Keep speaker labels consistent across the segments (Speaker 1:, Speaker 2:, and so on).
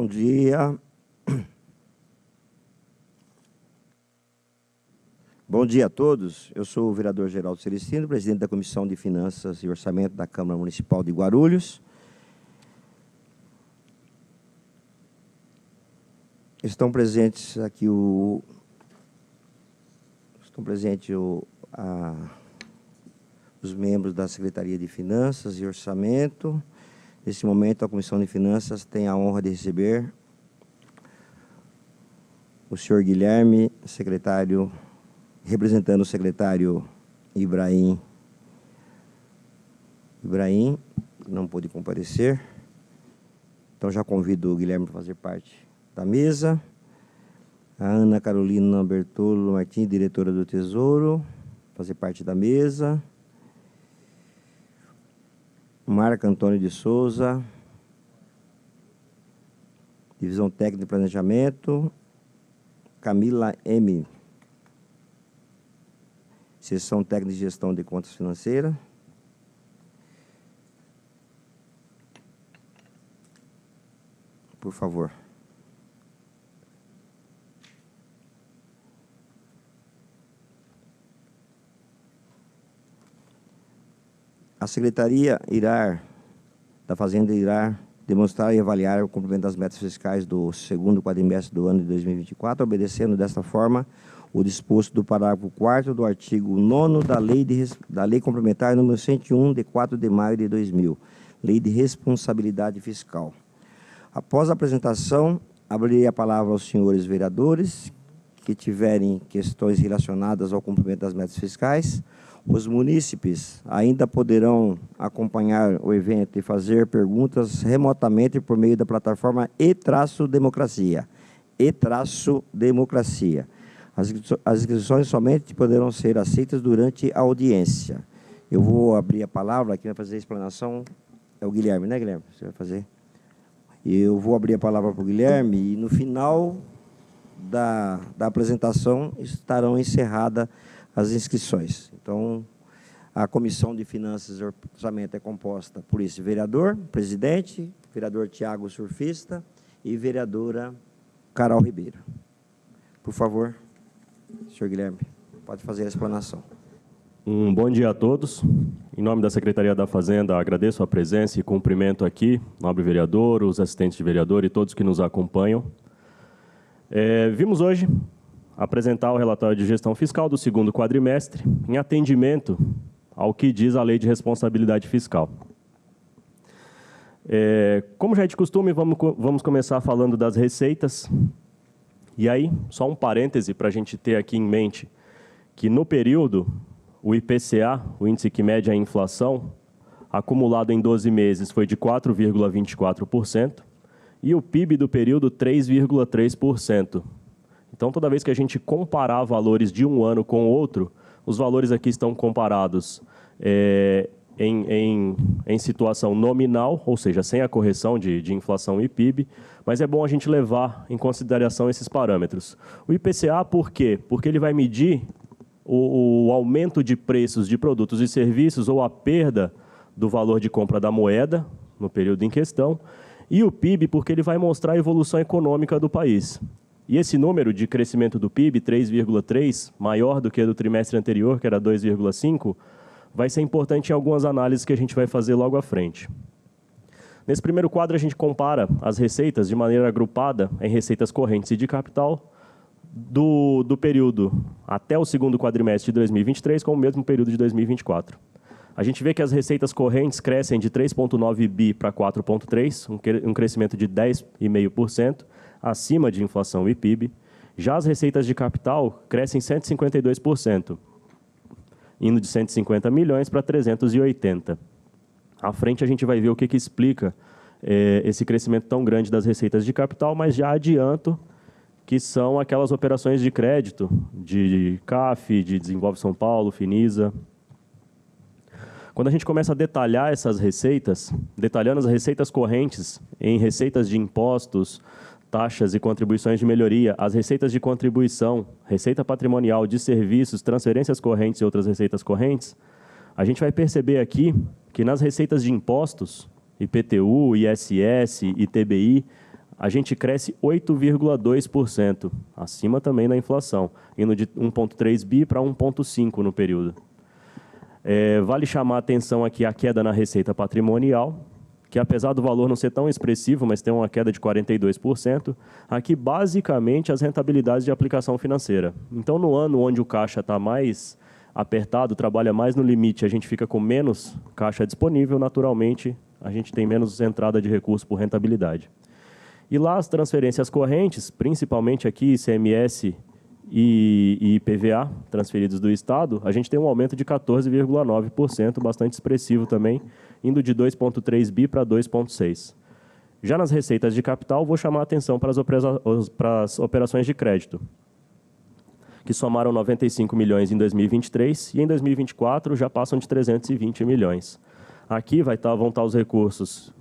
Speaker 1: dia. Bom dia a todos. Eu sou o vereador Geraldo Celestino, presidente da Comissão de Finanças e Orçamento da Câmara Municipal de Guarulhos. Estão presentes aqui os membros da Secretaria de Finanças e Orçamento. Nesse momento, a Comissão de Finanças tem a honra de receber o senhor Guilherme, secretário, representando o secretário Ibrahim, não pôde comparecer. Então, já convido o Guilherme para fazer parte da mesa. A Ana Carolina Bertolo Martins, diretora do Tesouro, fazer parte da mesa. Marco Antônio de Souza, Divisão Técnica de Planejamento. Camila M., Seção Técnica de Gestão de Contas Financeiras. Por favor. A Secretaria da Fazenda irá demonstrar e avaliar o cumprimento das metas fiscais do segundo quadrimestre do ano de 2024, obedecendo desta forma o disposto do parágrafo 4º do artigo 9º da Lei Complementar número 101, de 4 de maio de 2000, Lei de Responsabilidade Fiscal. Após a apresentação, abrirei a palavra aos senhores vereadores que tiverem questões relacionadas ao cumprimento das metas fiscais. Os munícipes ainda poderão acompanhar o evento e fazer perguntas remotamente por meio da plataforma E-Democracia. E-Democracia. As inscrições somente poderão ser aceitas durante a audiência. Eu vou abrir a palavra, aqui vai fazer a explanação, é o Guilherme, né, Guilherme? Você vai fazer? Eu vou abrir a palavra para o Guilherme e no final da apresentação estarão encerradas as inscrições. Então, a Comissão de Finanças e Orçamento é composta por esse vereador, presidente, vereador Tiago Surfista e vereadora Carol Ribeiro. Por favor, senhor Guilherme, pode fazer a explanação.
Speaker 2: Um bom dia a todos. Em nome da Secretaria da Fazenda, agradeço a presença e cumprimento aqui, nobre vereador, os assistentes de vereador e todos que nos acompanham. Vimos hoje apresentar o relatório de gestão fiscal do segundo quadrimestre, em atendimento ao que diz a Lei de Responsabilidade Fiscal. Como já é de costume, vamos começar falando das receitas. E aí, só um parêntese para a gente ter aqui em mente que no período, o IPCA, o índice que mede a inflação, acumulado em 12 meses foi de 4,24%, e o PIB do período 3,3%. Então, toda vez que a gente comparar valores de um ano com o outro, os valores aqui estão comparados em situação nominal, ou seja, sem a correção de inflação e PIB, mas é bom a gente levar em consideração esses parâmetros. O IPCA, por quê? Porque ele vai medir o aumento de preços de produtos e serviços ou a perda do valor de compra da moeda no período em questão, e o PIB porque ele vai mostrar a evolução econômica do país. E esse número de crescimento do PIB, 3,3, maior do que do trimestre anterior, que era 2,5, vai ser importante em algumas análises que a gente vai fazer logo à frente. Nesse primeiro quadro, a gente compara as receitas de maneira agrupada em receitas correntes e de capital do período até o segundo quadrimestre de 2023 com o mesmo período de 2024. A gente vê que as receitas correntes crescem de 3,9 bi para 4,3, um crescimento de 10,5%, acima de inflação e PIB. Já as receitas de capital crescem 152%, indo de 150 milhões para 380. À frente a gente vai ver o que explica esse crescimento tão grande das receitas de capital, mas já adianto que são aquelas operações de crédito, de CAF, de Desenvolve São Paulo, Finisa. Quando a gente começa a detalhar essas receitas, detalhando as receitas correntes em receitas de impostos, taxas e contribuições de melhoria, as receitas de contribuição, receita patrimonial, de serviços, transferências correntes e outras receitas correntes, a gente vai perceber aqui que nas receitas de impostos, IPTU, ISS, ITBI, a gente cresce 8,2%, acima também da inflação, indo de 1,3 bi para 1,5 no período. Vale chamar a atenção aqui a queda na receita patrimonial, que apesar do valor não ser tão expressivo, mas tem uma queda de 42%, aqui basicamente as rentabilidades de aplicação financeira. Então, no ano onde o caixa está mais apertado, trabalha mais no limite, a gente fica com menos caixa disponível, naturalmente a gente tem menos entrada de recurso por rentabilidade. E lá as transferências correntes, principalmente aqui ICMS e IPVA, transferidos do Estado, a gente tem um aumento de 14,9%, bastante expressivo também, indo de 2,3 bi para 2,6. Já nas receitas de capital, vou chamar a atenção para as operações de crédito, que somaram 95 milhões em 2023 e em 2024 já passam de 320 milhões. Aqui vão estar os recursos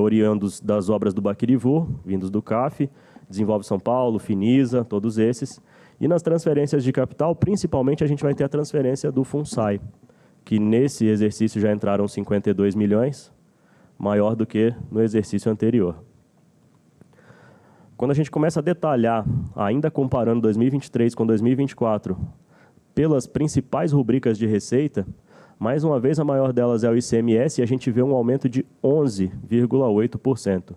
Speaker 2: oriundos das obras do Baquirivu, vindos do CAF, Desenvolve São Paulo, Finisa, todos esses. E nas transferências de capital, principalmente, a gente vai ter a transferência do FUNSAI, que nesse exercício já entraram 52 milhões, maior do que no exercício anterior. Quando a gente começa a detalhar, ainda comparando 2023 com 2024, pelas principais rubricas de receita, mais uma vez a maior delas é o ICMS e a gente vê um aumento de 11,8%.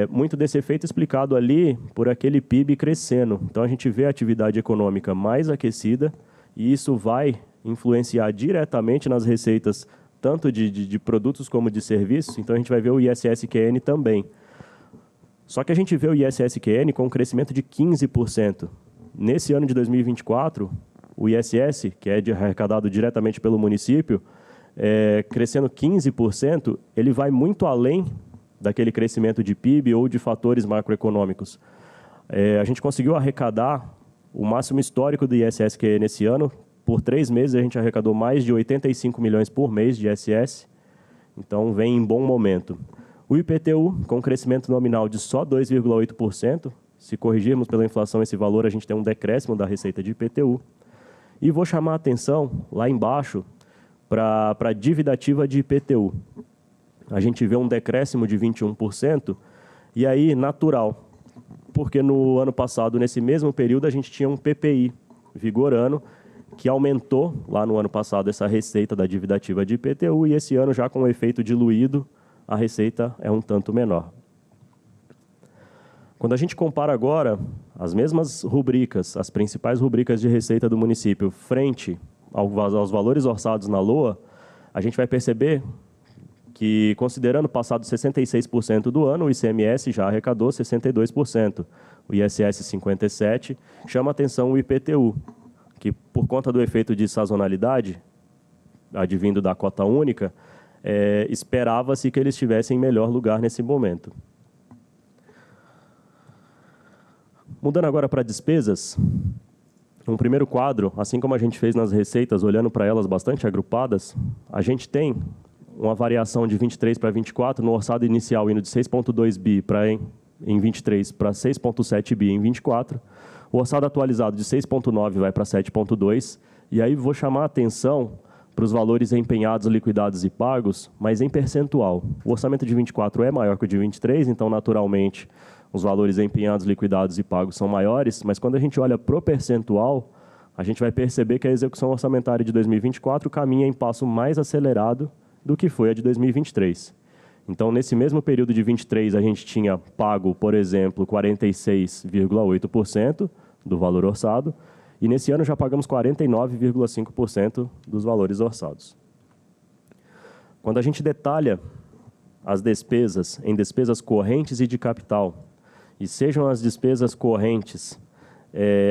Speaker 2: Muito desse efeito explicado ali por aquele PIB crescendo. Então, a gente vê a atividade econômica mais aquecida e isso vai influenciar diretamente nas receitas, tanto de produtos como de serviços. Então, a gente vai ver o ISS-QN também. Só que a gente vê o ISS-QN com um crescimento de 15%. Nesse ano de 2024, o ISS, que é arrecadado diretamente pelo município, crescendo 15%, ele vai muito além daquele crescimento de PIB ou de fatores macroeconômicos. A gente conseguiu arrecadar o máximo histórico do ISS-QN nesse ano. Por 3 meses, a gente arrecadou mais de 85 milhões por mês de ISS. Então, vem em bom momento. O IPTU, com crescimento nominal de só 2,8%. Se corrigirmos pela inflação esse valor, a gente tem um decréscimo da receita de IPTU. E vou chamar a atenção, lá embaixo, para a dívida ativa de IPTU. A gente vê um decréscimo de 21%, e aí natural, porque no ano passado, nesse mesmo período, a gente tinha um PPI vigorando, que aumentou lá no ano passado essa receita da dívida ativa de IPTU, e esse ano, já com o efeito diluído, a receita é um tanto menor. Quando a gente compara agora as mesmas rubricas, as principais rubricas de receita do município, frente aos valores orçados na LOA, a gente vai perceber que, considerando passado 66% do ano, o ICMS já arrecadou 62%, o ISS 57%, chama atenção o IPTU, que por conta do efeito de sazonalidade, advindo da cota única, esperava-se que eles estivessem em melhor lugar nesse momento. Mudando agora para despesas, um primeiro quadro, assim como a gente fez nas receitas, olhando para elas bastante agrupadas, a gente tem uma variação de 23 para 24 no orçado inicial, indo de 6,2 bi em 23 para 6,7 bi em 24. O orçado atualizado de 6,9 vai para 7,2. E aí vou chamar a atenção para os valores empenhados, liquidados e pagos, mas em percentual. O orçamento de 24 é maior que o de 23, então, naturalmente, os valores empenhados, liquidados e pagos são maiores, mas quando a gente olha para o percentual, a gente vai perceber que a execução orçamentária de 2024 caminha em passo mais acelerado do que foi a de 2023. Então, nesse mesmo período de 23, a gente tinha pago, por exemplo, 46,8% do valor orçado, e nesse ano já pagamos 49,5% dos valores orçados. Quando a gente detalha as despesas em despesas correntes e de capital, e sejam as despesas correntes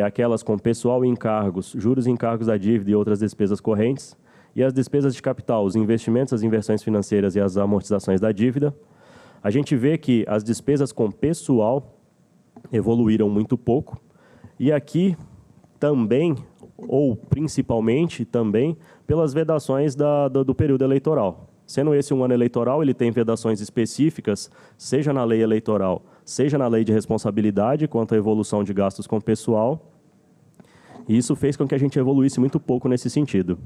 Speaker 2: aquelas com pessoal e encargos, juros e encargos da dívida e outras despesas correntes, e as despesas de capital, os investimentos, as inversões financeiras e as amortizações da dívida, a gente vê que as despesas com pessoal evoluíram muito pouco, e aqui também, ou principalmente também, pelas vedações do período eleitoral. Sendo esse um ano eleitoral, ele tem vedações específicas, seja na lei eleitoral, seja na lei de responsabilidade, quanto à evolução de gastos com pessoal, e isso fez com que a gente evoluísse muito pouco nesse sentido.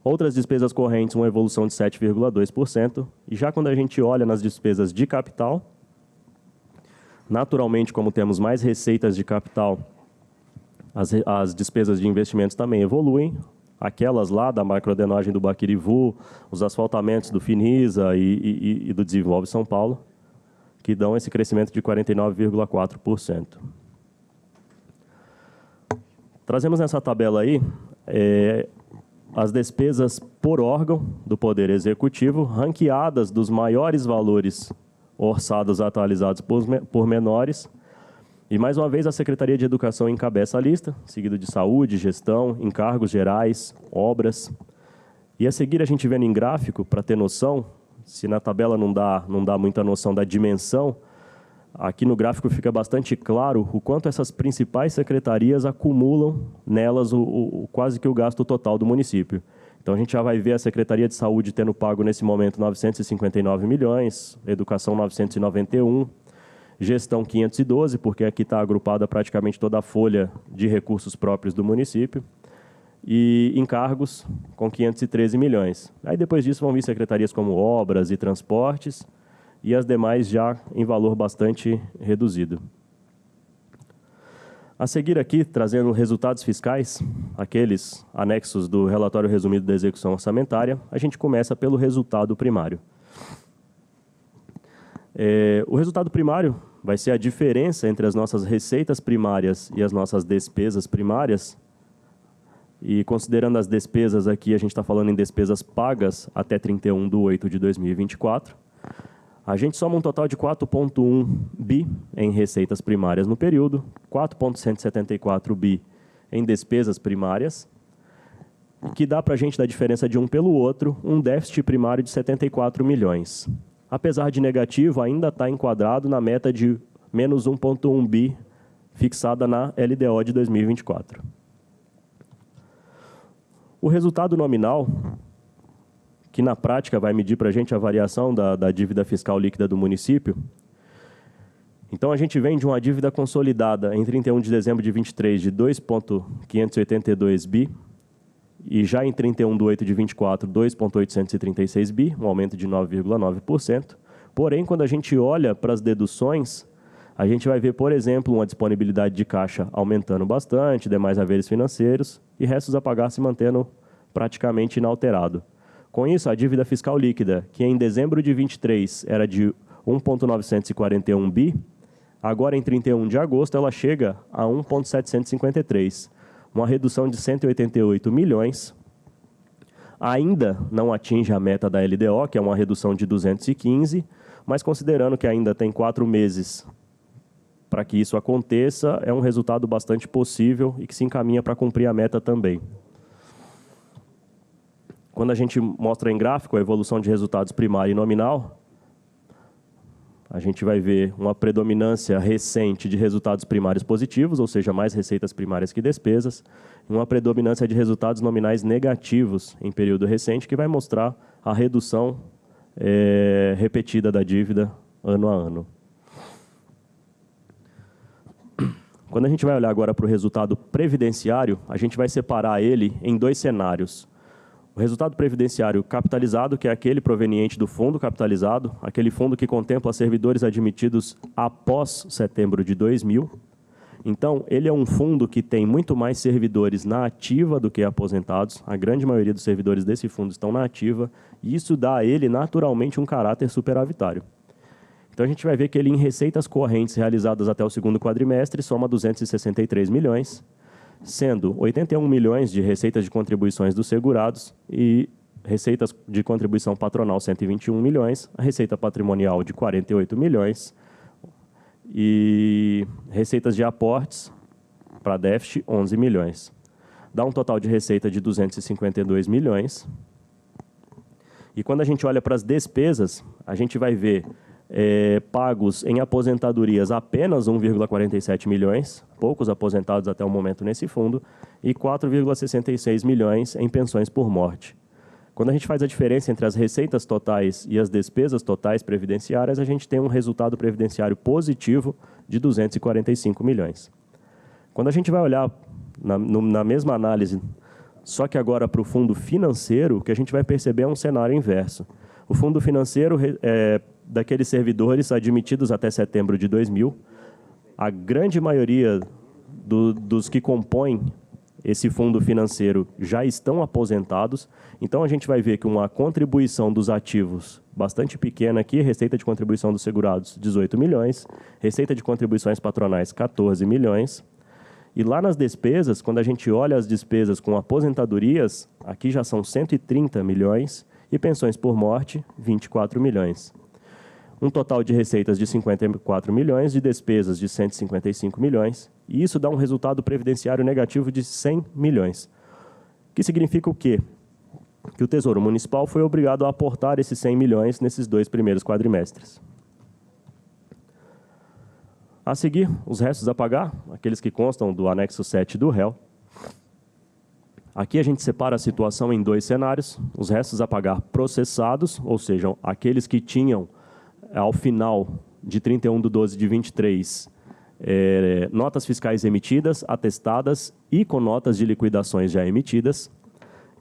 Speaker 2: Outras despesas correntes, uma evolução de 7,2%, e já quando a gente olha nas despesas de capital, Naturalmente, como temos mais receitas de capital, as despesas de investimentos também evoluem. Aquelas lá da macrodenagem do Baquirivu, os asfaltamentos do Finisa e do Desenvolve São Paulo, que dão esse crescimento de 49,4%. Trazemos nessa tabela aí as despesas por órgão do Poder Executivo, ranqueadas dos maiores valores orçados atualizados por menores. E, mais uma vez, a Secretaria de Educação encabeça a lista, seguido de saúde, gestão, encargos gerais, obras. E a seguir, a gente vendo em gráfico, para ter noção, se na tabela não dá muita noção da dimensão, aqui no gráfico fica bastante claro o quanto essas principais secretarias acumulam nelas quase que o gasto total do município. Então, a gente já vai ver a Secretaria de Saúde tendo pago, nesse momento, 959 milhões, Educação, 991, Gestão, 512, porque aqui está agrupada praticamente toda a folha de recursos próprios do município, e encargos, com 513 milhões. Aí, depois disso, vão vir secretarias como Obras e Transportes, e as demais já em valor bastante reduzido. A seguir aqui, trazendo resultados fiscais, aqueles anexos do relatório resumido da execução orçamentária, a gente começa pelo resultado primário. O resultado primário vai ser a diferença entre as nossas receitas primárias e as nossas despesas primárias. E considerando as despesas aqui, a gente está falando em despesas pagas até 31/8/2024. A gente soma um total de 4,1 bi em receitas primárias no período, 4,174 bi em despesas primárias, que dá para a gente, da diferença de um pelo outro, um déficit primário de 74 milhões. Apesar de negativo, ainda está enquadrado na meta de menos 1,1 bi fixada na LDO de 2024. O resultado nominal, que na prática vai medir para a gente a variação da dívida fiscal líquida do município. Então, a gente vem de uma dívida consolidada em 31 de dezembro de 23 de 2,582 bi, e já em 31/8 de 24, 2,836 bi, um aumento de 9,9%. Porém, quando a gente olha para as deduções, a gente vai ver, por exemplo, uma disponibilidade de caixa aumentando bastante, demais haveres financeiros e restos a pagar se mantendo praticamente inalterado. Com isso, a dívida fiscal líquida, que em dezembro de 23 era de 1,941 bi, agora em 31 de agosto ela chega a 1,753, uma redução de 188 milhões. Ainda não atinge a meta da LDO, que é uma redução de 215, mas considerando que ainda tem 4 meses para que isso aconteça, é um resultado bastante possível e que se encaminha para cumprir a meta também. Quando a gente mostra em gráfico a evolução de resultados primário e nominal, a gente vai ver uma predominância recente de resultados primários positivos, ou seja, mais receitas primárias que despesas, e uma predominância de resultados nominais negativos em período recente, que vai mostrar a redução repetida da dívida ano a ano. Quando a gente vai olhar agora para o resultado previdenciário, a gente vai separar ele em dois cenários. O resultado previdenciário capitalizado, que é aquele proveniente do fundo capitalizado, aquele fundo que contempla servidores admitidos após setembro de 2000. Então, ele é um fundo que tem muito mais servidores na ativa do que aposentados. A grande maioria dos servidores desse fundo estão na ativa, e isso dá a ele, naturalmente, um caráter superavitário. Então, a gente vai ver que ele, em receitas correntes realizadas até o segundo quadrimestre, soma 263 milhões, sendo 81 milhões de receitas de contribuições dos segurados e receitas de contribuição patronal 121 milhões, a receita patrimonial de 48 milhões e receitas de aportes para déficit 11 milhões. Dá um total de receita de 252 milhões. E quando a gente olha para as despesas, a gente vai ver pagos em aposentadorias apenas 1,47 milhões, poucos aposentados até o momento nesse fundo, e 4,66 milhões em pensões por morte. Quando a gente faz a diferença entre as receitas totais e as despesas totais previdenciárias, a gente tem um resultado previdenciário positivo de 245 milhões. Quando a gente vai olhar na mesma análise, só que agora para o fundo financeiro, o que a gente vai perceber é um cenário inverso. O fundo financeiro daqueles servidores admitidos até setembro de 2000, A grande maioria dos que compõem esse fundo financeiro já estão aposentados, então a gente vai ver que uma contribuição dos ativos bastante pequena aqui, receita de contribuição dos segurados, 18 milhões, receita de contribuições patronais, 14 milhões, e lá nas despesas, quando a gente olha as despesas com aposentadorias, aqui já são 130 milhões, e pensões por morte, 24 milhões. Um total de receitas de 54 milhões, de despesas de 155 milhões, e isso dá um resultado previdenciário negativo de 100 milhões. Que significa o quê? Que o Tesouro Municipal foi obrigado a aportar esses 100 milhões nesses 2 primeiros quadrimestres. A seguir, os restos a pagar, aqueles que constam do anexo 7 do réu. Aqui a gente separa a situação em 2 cenários, os restos a pagar processados, ou seja, aqueles que tinham, ao final de 31/12 de 23, notas fiscais emitidas, atestadas e com notas de liquidações já emitidas.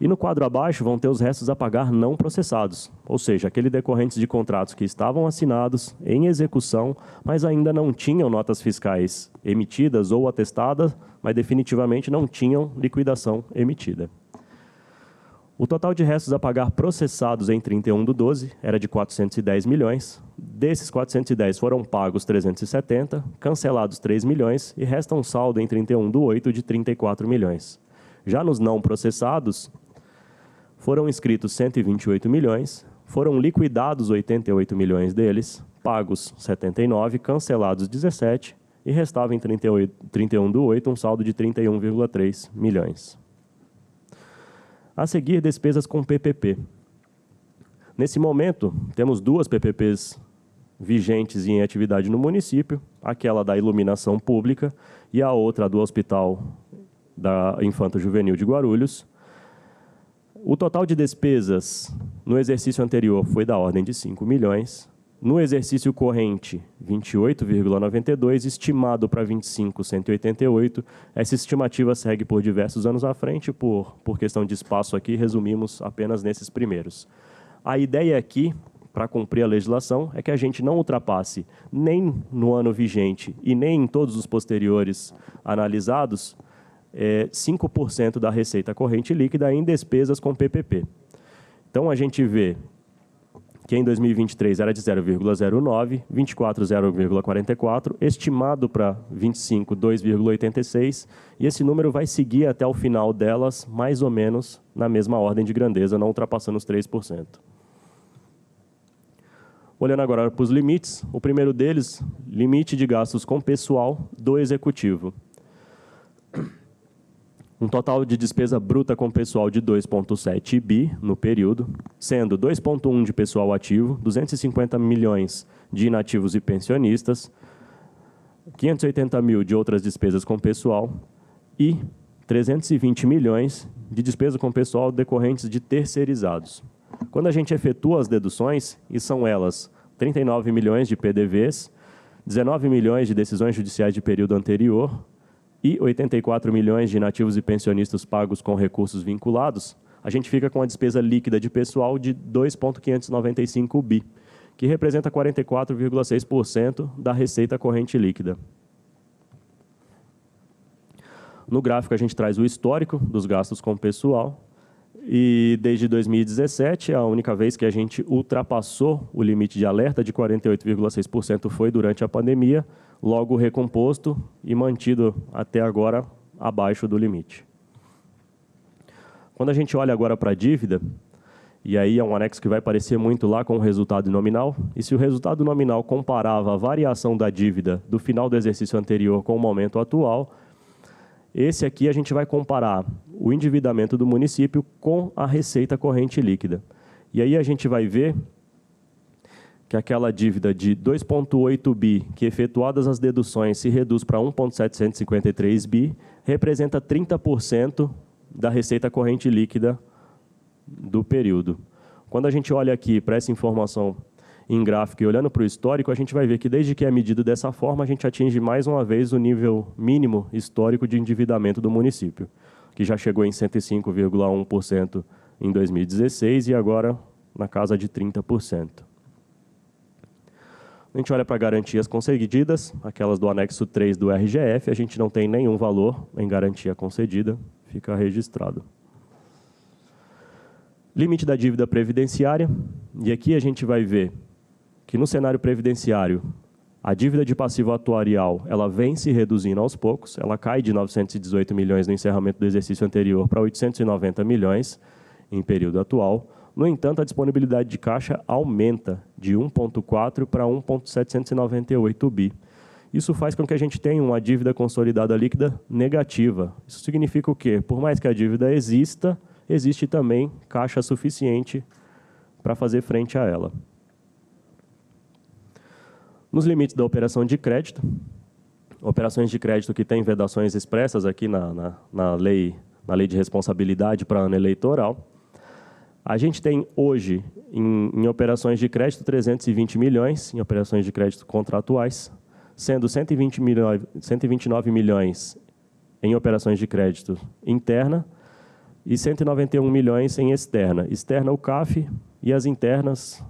Speaker 2: E no quadro abaixo vão ter os restos a pagar não processados, ou seja, aqueles decorrentes de contratos que estavam assinados, em execução, mas ainda não tinham notas fiscais emitidas ou atestadas, mas definitivamente não tinham liquidação emitida. O total de restos a pagar processados em 31/12 era de 410 milhões. Desses 410 foram pagos 370, cancelados 3 milhões e resta um saldo em 31/8 de 34 milhões. Já nos não processados, foram inscritos 128 milhões, foram liquidados 88 milhões deles, pagos 79, cancelados 17 e restava em 31/8 um saldo de 31,3 milhões. A seguir, despesas com PPP. Nesse momento, temos 2 PPPs vigentes e em atividade no município, aquela da iluminação pública e a outra do Hospital da Infanto Juvenil de Guarulhos. O total de despesas no exercício anterior foi da ordem de 5 milhões. No exercício corrente, 28,92, estimado para 25, 188. Essa estimativa segue por diversos anos à frente, por questão de espaço aqui, resumimos apenas nesses primeiros. A ideia aqui, para cumprir a legislação, é que a gente não ultrapasse nem no ano vigente e nem em todos os posteriores analisados 5% da receita corrente líquida em despesas com PPP. Então, a gente vê que em 2023 era de 0,09, 24, 0,44, estimado para 25, 2,86, e esse número vai seguir até o final delas, mais ou menos na mesma ordem de grandeza, não ultrapassando os 3%. Olhando agora para os limites, o primeiro deles, limite de gastos com pessoal do Executivo. Um total de despesa bruta com pessoal de 2,7 bi no período, sendo 2,1 de pessoal ativo, 250 milhões de inativos e pensionistas, 580 mil de outras despesas com pessoal e 320 milhões de despesa com pessoal decorrentes de terceirizados. Quando a gente efetua as deduções, e são elas 39 milhões de PDVs, 19 milhões de decisões judiciais de período anterior, e 84 milhões de inativos e pensionistas pagos com recursos vinculados, a gente fica com a despesa líquida de pessoal de 2,595 bi, que representa 44,6% da receita corrente líquida. No gráfico, a gente traz o histórico dos gastos com pessoal, e desde 2017, a única vez que a gente ultrapassou o limite de alerta de 48,6% foi durante a pandemia, logo recomposto e mantido até agora abaixo do limite. Quando a gente olha agora para a dívida, e aí é um anexo que vai parecer muito lá com o resultado nominal, e se o resultado nominal comparava a variação da dívida do final do exercício anterior com o momento atual, esse aqui a gente vai comparar o endividamento do município com a receita corrente líquida. E aí a gente vai ver que aquela dívida de 2,8 bi, que efetuadas as deduções se reduz para 1,753 bi, representa 30% da receita corrente líquida do período. Quando a gente olha aqui para essa informação em gráfico e olhando para o histórico, a gente vai ver que desde que é medido dessa forma, a gente atinge mais uma vez o nível mínimo histórico de endividamento do município, que já chegou em 105,1% em 2016 e agora na casa de 30%. A gente olha para garantias concedidas, aquelas do anexo 3 do RGF, a gente não tem nenhum valor em garantia concedida, fica registrado. Limite da dívida previdenciária, e aqui a gente vai ver que no cenário previdenciário, a dívida de passivo atuarial ela vem se reduzindo aos poucos, ela cai de 918 milhões no encerramento do exercício anterior para 890 milhões em período atual. No entanto, a disponibilidade de caixa aumenta de 1,4 para 1,798 bi. Isso faz com que a gente tenha uma dívida consolidada líquida negativa. Isso significa o quê? Por mais que a dívida exista, existe também caixa suficiente para fazer frente a ela. Nos limites da operação de crédito, operações de crédito que têm vedações expressas aqui na lei de responsabilidade para ano eleitoral, a gente tem hoje, em operações de crédito, 320 milhões em operações de crédito contratuais, sendo 129 milhões em operações de crédito interna e 191 milhões em externa. Externa, o CAF, e as internas,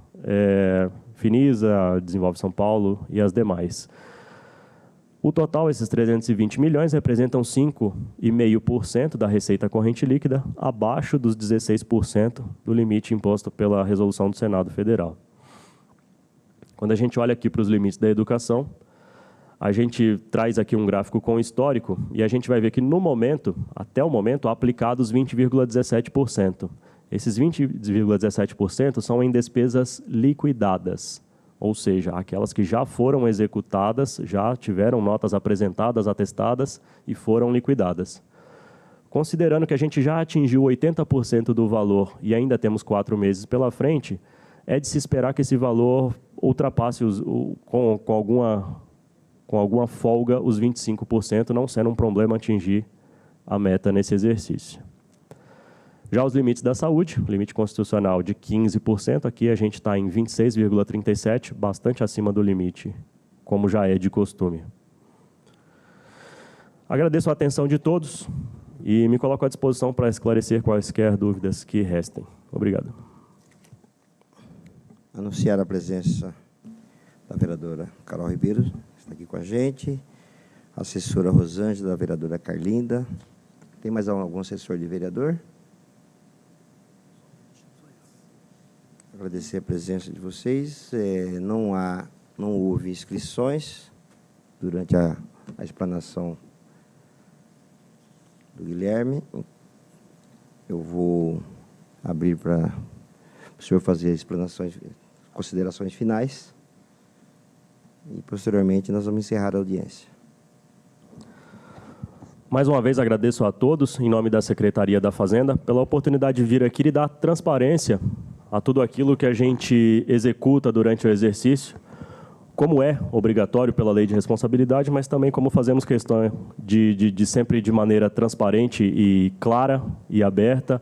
Speaker 2: Finisa, Desenvolve São Paulo e as demais. O total, esses 320 milhões, representam 5,5% da receita corrente líquida, abaixo dos 16% do limite imposto pela resolução do Senado Federal. Quando a gente olha aqui para os limites da educação, a gente traz aqui um gráfico com histórico e a gente vai ver que, no momento, até o momento, há aplicados 20,17%. Esses 20,17% são em despesas liquidadas, ou seja, aquelas que já foram executadas, já tiveram notas apresentadas, atestadas e foram liquidadas. Considerando que a gente já atingiu 80% do valor e ainda temos 4 meses pela frente, é de se esperar que esse valor ultrapasse com alguma folga os 25%, não sendo um problema atingir a meta nesse exercício. Já os limites da saúde, limite constitucional de 15%, aqui a gente está em 26,37%, bastante acima do limite, como já é de costume. Agradeço a atenção de todos e me coloco à disposição para esclarecer quaisquer dúvidas que restem. Obrigado.
Speaker 1: Anunciar a presença da vereadora Carol Ribeiro, que está aqui com a gente, a assessora Rosângela, da vereadora Carlinda. Tem mais algum assessor de vereador? Agradecer a presença de vocês. Não houve inscrições durante a explanação do Guilherme. Eu vou abrir para o senhor fazer as explanações, considerações finais. E, posteriormente, nós vamos encerrar a audiência.
Speaker 2: Mais uma vez, agradeço a todos, em nome da Secretaria da Fazenda, pela oportunidade de vir aqui e dar transparência a tudo aquilo que a gente executa durante o exercício, como é obrigatório pela lei de responsabilidade, mas também como fazemos questão de sempre de maneira transparente e clara e aberta,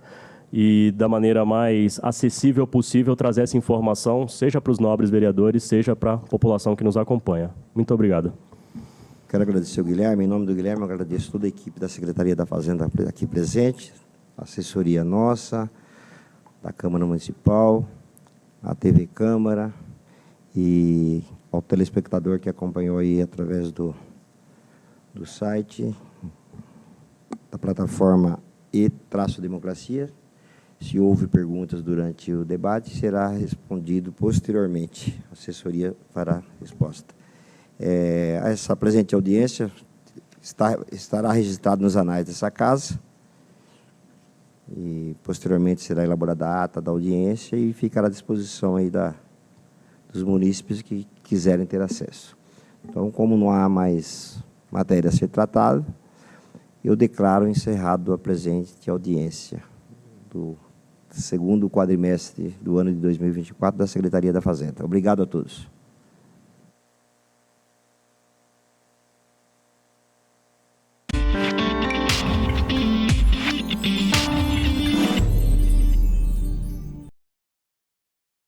Speaker 2: e da maneira mais acessível possível trazer essa informação, seja para os nobres vereadores, seja para a população que nos acompanha. Muito obrigado.
Speaker 1: Quero agradecer ao Guilherme. Em nome do Guilherme, eu agradeço toda a equipe da Secretaria da Fazenda aqui presente, a assessoria nossa, da Câmara Municipal, a TV Câmara e ao telespectador que acompanhou aí através do site, da plataforma E-Democracia. Se houve perguntas durante o debate, será respondido posteriormente. A assessoria fará resposta. Essa presente audiência estará registrada nos anais dessa casa e, posteriormente, será elaborada a ata da audiência e ficará à disposição aí dos munícipes que quiserem ter acesso. Então, como não há mais matéria a ser tratada, eu declaro encerrado a presente audiência do segundo quadrimestre do ano de 2024 da Secretaria da Fazenda. Obrigado a todos.